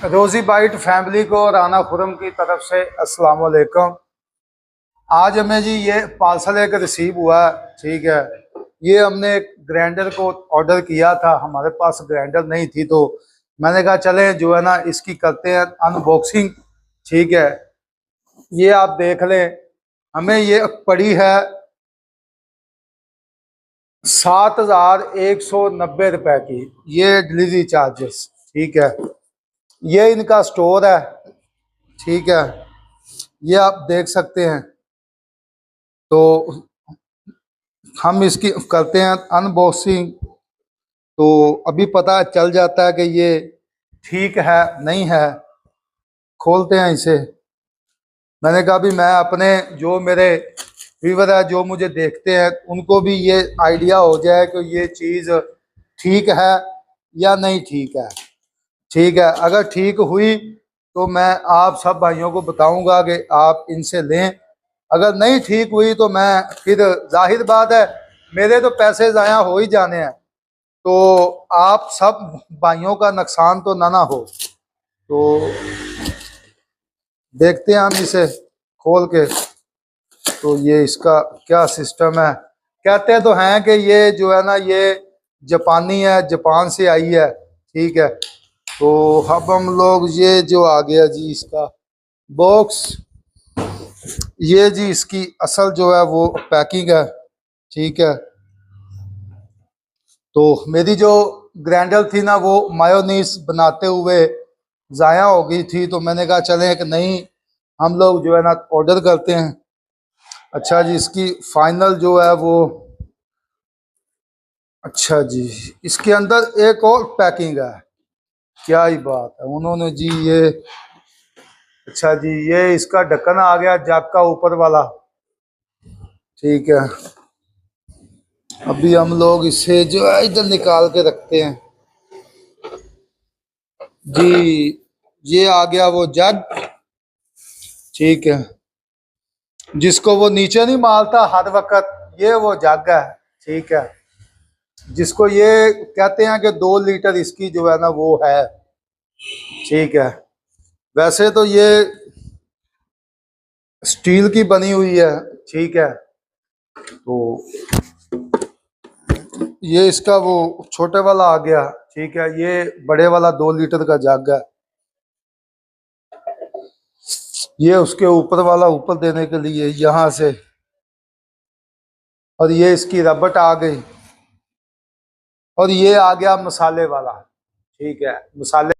रोजी bite family को राना खुरम की तरफ से अस्सलाम वालेकुम। आज हमें जी ये पार्सल एक रिसीव हुआ है। ठीक है, ये हमने एक ग्राइंडर को ऑर्डर किया था, हमारे पास ग्राइंडर नहीं थी तो मैंने कहा चलें जो है ना इसकी करते हैं अनबॉक्सिंग। ठीक है, ये आप देख लें, हमें ये पड़ी है 7,190 की, ये डिलीवरी चार्जेस। ठीक है, ये इनका स्टोर है। ठीक है, ये आप देख सकते हैं। तो हम इसकी करते हैं अनबॉक्सिंग, तो अभी पता चल जाता है कि ये ठीक है नहीं है। खोलते हैं इसे। मैंने कहा भी मैं अपने जो मेरे व्यूअर है, जो मुझे देखते हैं, उनको भी ये आइडिया हो जाए कि ये चीज़ ठीक है या नहीं ठीक है। ठीक है, अगर ठीक हुई तो मैं आप सब भाइयों को बताऊंगा कि आप इनसे लें। अगर नहीं ठीक हुई तो मैं फिर, जाहिर बात है, मेरे तो पैसे ज़ाया हो ही जाने हैं, तो आप सब भाइयों का नुकसान तो ना हो। तो देखते हैं हम इसे खोल के। तो ये इसका क्या सिस्टम है। कहते तो हैं कि ये जो है ना ये जापानी है, जापान से आई है। ठीक है, तो अब हम लोग ये जो आ गया जी इसका बॉक्स, ये जी इसकी असल जो है वो पैकिंग है। ठीक है, तो मेरी जो ग्राइंडर थी ना वो मायोनीस बनाते हुए ज़ाया हो गई थी, तो मैंने कहा चलें कि नहीं हम लोग जो है ना ऑर्डर करते हैं। अच्छा जी, इसकी फाइनल जो है वो, अच्छा जी, इसके अंदर एक और पैकिंग है। क्या ही बात है, उन्होंने जी ये, अच्छा जी, ये इसका ढक्कन आ गया जग का ऊपर वाला। ठीक है, अभी हम लोग इसे जो है इधर निकाल के रखते हैं जी। ये आ गया वो जग। ठीक है, जिसको वो नीचे नहीं मारता हर वक्त, ये वो जग है। ठीक है, जिसको ये कहते हैं कि 2 लीटर इसकी जो है ना वो है। ठीक है, वैसे तो ये स्टील की बनी हुई है। ठीक है, तो ये इसका वो छोटे वाला आ गया। ठीक है, ये बड़े वाला 2 लीटर का जग है। ये उसके ऊपर वाला ऊपर देने के लिए यहाँ से, और ये इसकी रबट आ गई, और ये आ गया मसाले वाला। ठीक है, मसाले